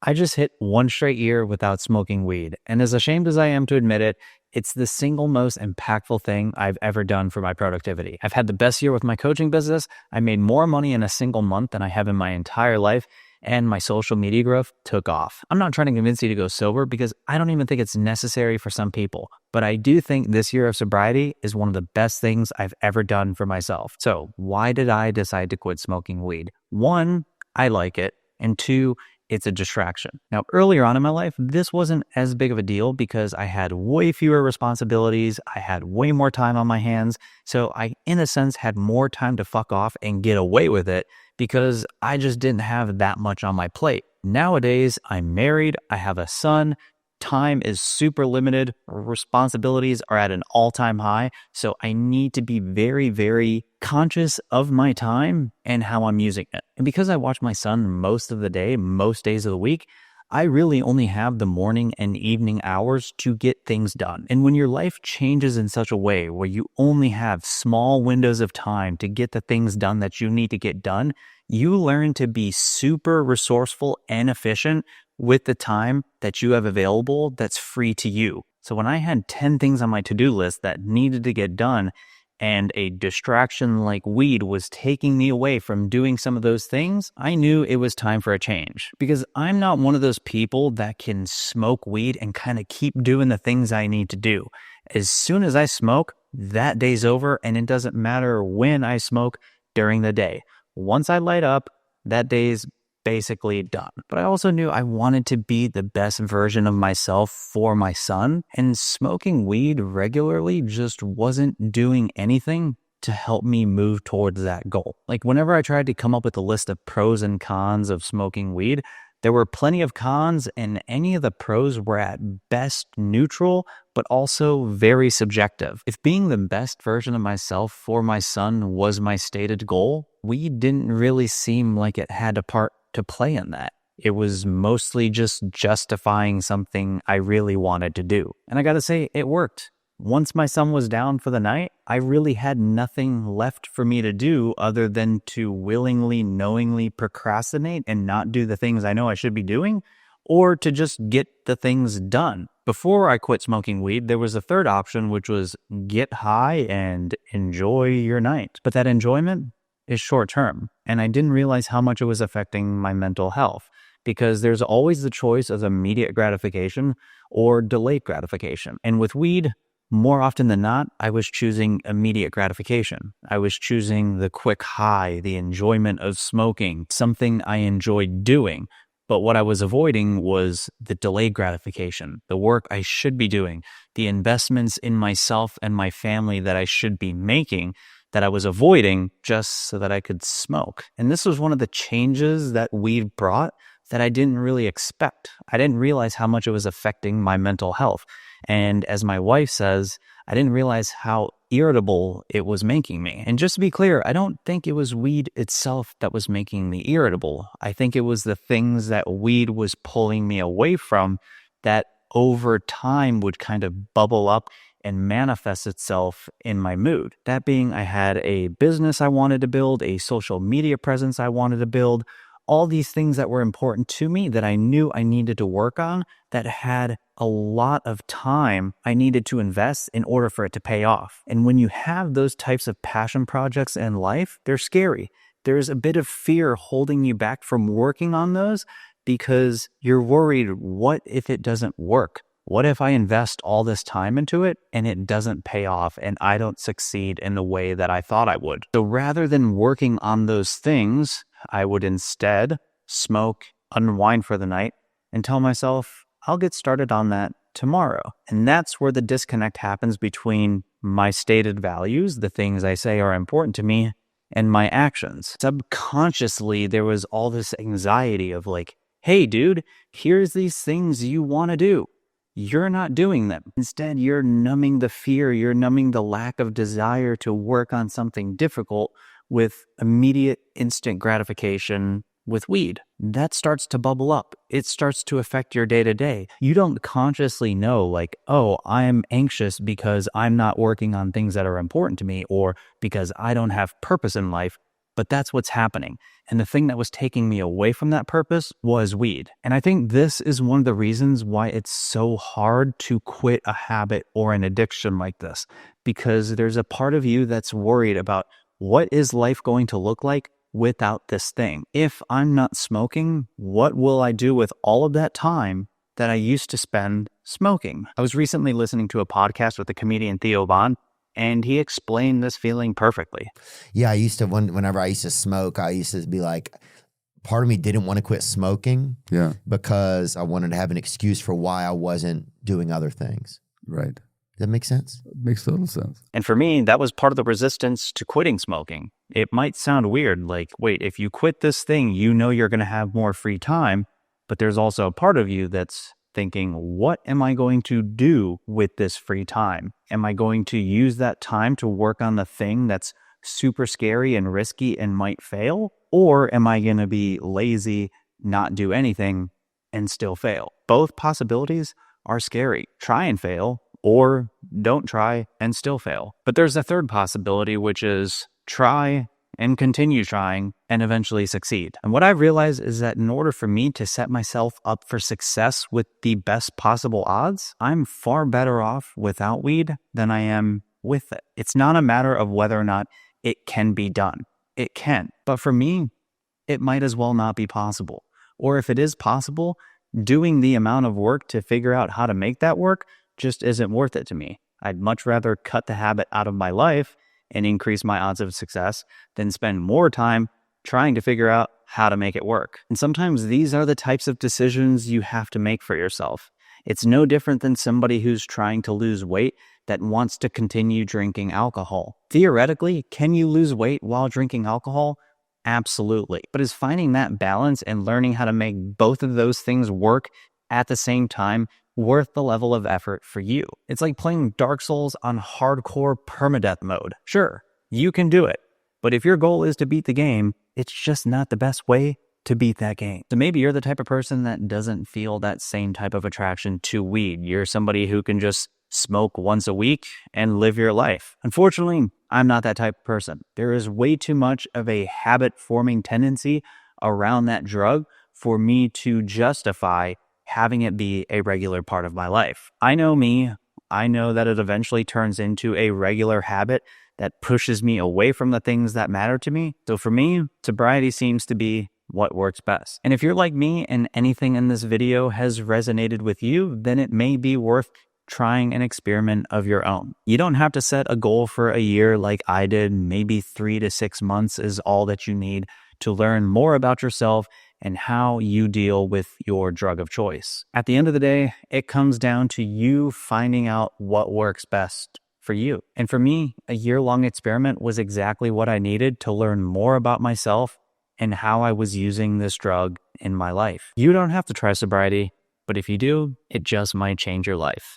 I just hit 1 straight year without smoking weed. And as ashamed as I am to admit it, it's the single most impactful thing I've ever done for my productivity. I've had the best year with my coaching business. I made more money in a single month than I have in my entire life. And my social media growth took off. I'm not trying to convince you to go sober because I don't even think it's necessary for some people. But I do think this year of sobriety is one of the best things I've ever done for myself. So why did I decide to quit smoking weed? One, I like it. And two, it's a distraction. Now, earlier on in my life, this wasn't as big of a deal because I had way fewer responsibilities. I had way more time on my hands. So I, in a sense, had more time to fuck off and get away with it because I just didn't have that much on my plate. Nowadays, I'm married. I have a son. Time is super limited. Responsibilities are at an all-time high. So I need to be very, very conscious of my time and how I'm using it. And because I watch my son most of the day, most days of the week, I really only have the morning and evening hours to get things done. And when your life changes in such a way where you only have small windows of time to get the things done that you need to get done, you learn to be super resourceful and efficient with the time that you have available that's free to you. So when I had 10 things on my to-do list that needed to get done and a distraction like weed was taking me away from doing some of those things, I knew it was time for a change. Because I'm not one of those people that can smoke weed and kind of keep doing the things I need to do. As soon as I smoke, that day's over, and it doesn't matter when I smoke during the day. Once I light up, that day's basically done. But I also knew I wanted to be the best version of myself for my son, and smoking weed regularly just wasn't doing anything to help me move towards that goal. Like whenever I tried to come up with a list of pros and cons of smoking weed, there were plenty of cons, and any of the pros were at best neutral, but also very subjective. If being the best version of myself for my son was my stated goal, weed didn't really seem like it had a part to play in that. It was mostly just justifying something I really wanted to do. And I gotta say, it worked. Once my son was down for the night, I really had nothing left for me to do other than to willingly, knowingly procrastinate and not do the things I know I should be doing, or to just get the things done. Before I quit smoking weed, there was a third option, which was get high and enjoy your night. But that enjoyment is short term, and I didn't realize how much it was affecting my mental health, because there's always the choice of immediate gratification or delayed gratification. And with weed, more often than not, I was choosing immediate gratification. I was choosing the quick high, the enjoyment of smoking, something I enjoyed doing. But what I was avoiding was the delayed gratification, the work I should be doing, the investments in myself and my family that I should be making, that I was avoiding just so that I could smoke. And this was one of the changes that weed brought that I didn't really expect. I didn't realize how much it was affecting my mental health. And as my wife says, I didn't realize how irritable it was making me. And just to be clear, I don't think it was weed itself that was making me irritable. I think it was the things that weed was pulling me away from that over time would kind of bubble up and manifest itself in my mood. That being, I had a business I wanted to build, a social media presence I wanted to build, all these things that were important to me that I knew I needed to work on, that had a lot of time I needed to invest in order for it to pay off. And when you have those types of passion projects in life, they're scary. There's a bit of fear holding you back from working on those because you're worried, what if it doesn't work? What if I invest all this time into it and it doesn't pay off and I don't succeed in the way that I thought I would? So rather than working on those things, I would instead smoke, unwind for the night, and tell myself, I'll get started on that tomorrow. And that's where the disconnect happens between my stated values, the things I say are important to me, and my actions. Subconsciously, there was all this anxiety of like, hey, dude, here's these things you want to do. You're not doing them. Instead, you're numbing the fear, you're numbing the lack of desire to work on something difficult with immediate instant gratification with weed. That starts to bubble up. It starts to affect your day-to-day. You don't consciously know like, oh, I'm anxious because I'm not working on things that are important to me or because I don't have purpose in life. but that's what's happening. And the thing that was taking me away from that purpose was weed. And I think this is one of the reasons why it's so hard to quit a habit or an addiction like this, because there's a part of you that's worried about what is life going to look like without this thing. If I'm not smoking, what will I do with all of that time that I used to spend smoking? I was recently listening to a podcast with the comedian Theo Von, and he explained this feeling perfectly. Yeah, I used to, whenever I used to smoke, I used to be like, part of me didn't want to quit smoking because I wanted to have an excuse for why I wasn't doing other things. Right. Does that make sense? It makes total sense. And for me, that was part of the resistance to quitting smoking. It might sound weird, like, wait, if you quit this thing, you know you're going to have more free time, but there's also a part of you that's thinking, what am I going to do with this free time? Am I going to use that time to work on the thing that's super scary and risky and might fail? Or am I going to be lazy, not do anything, and still fail? Both possibilities are scary. Try and fail, or don't try and still fail. But there's a third possibility, which is try and continue trying and eventually succeed. And what I've realized is that in order for me to set myself up for success with the best possible odds, I'm far better off without weed than I am with it. It's not a matter of whether or not it can be done. It can. But for me, it might as well not be possible. Or if it is possible, doing the amount of work to figure out how to make that work just isn't worth it to me. I'd much rather cut the habit out of my life and increase my odds of success than spend more time trying to figure out how to make it work. And sometimes these are the types of decisions you have to make for yourself. It's no different than somebody who's trying to lose weight that wants to continue drinking alcohol. Theoretically, can you lose weight while drinking alcohol? Absolutely. But is finding that balance and learning how to make both of those things work at the same time worth the level of effort for you? It's like playing Dark Souls on hardcore permadeath mode. Sure, you can do it, but if your goal is to beat the game, it's just not the best way to beat that game. So maybe you're the type of person that doesn't feel that same type of attraction to weed. You're somebody who can just smoke once a week and live your life. Unfortunately, I'm not that type of person. There is way too much of a habit-forming tendency around that drug for me to justify having it be a regular part of my life. I know me. I know that it eventually turns into a regular habit that pushes me away from the things that matter to me. So for me, sobriety seems to be what works best. And if you're like me and anything in this video has resonated with you, then it may be worth trying an experiment of your own. You don't have to set a goal for a year like I did. Maybe 3 to 6 months is all that you need to learn more about yourself and how you deal with your drug of choice. At the end of the day, it comes down to you finding out what works best for you. And for me, a year-long experiment was exactly what I needed to learn more about myself and how I was using this drug in my life. You don't have to try sobriety, but if you do, it just might change your life.